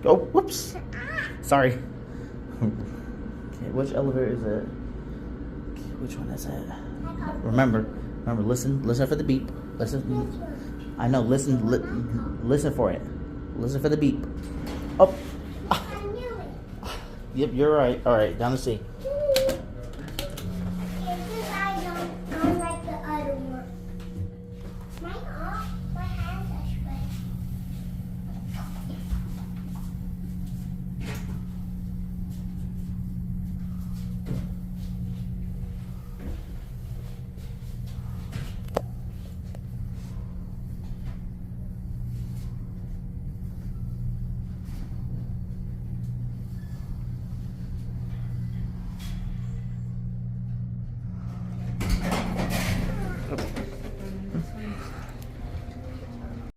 Oh, whoops. Sorry. Okay, which elevator is it? Okay, which one is it? Remember, listen for the beep. Listen. I know, listen for it. Listen for the beep. Oh. Yep, you're right. All right, down to C.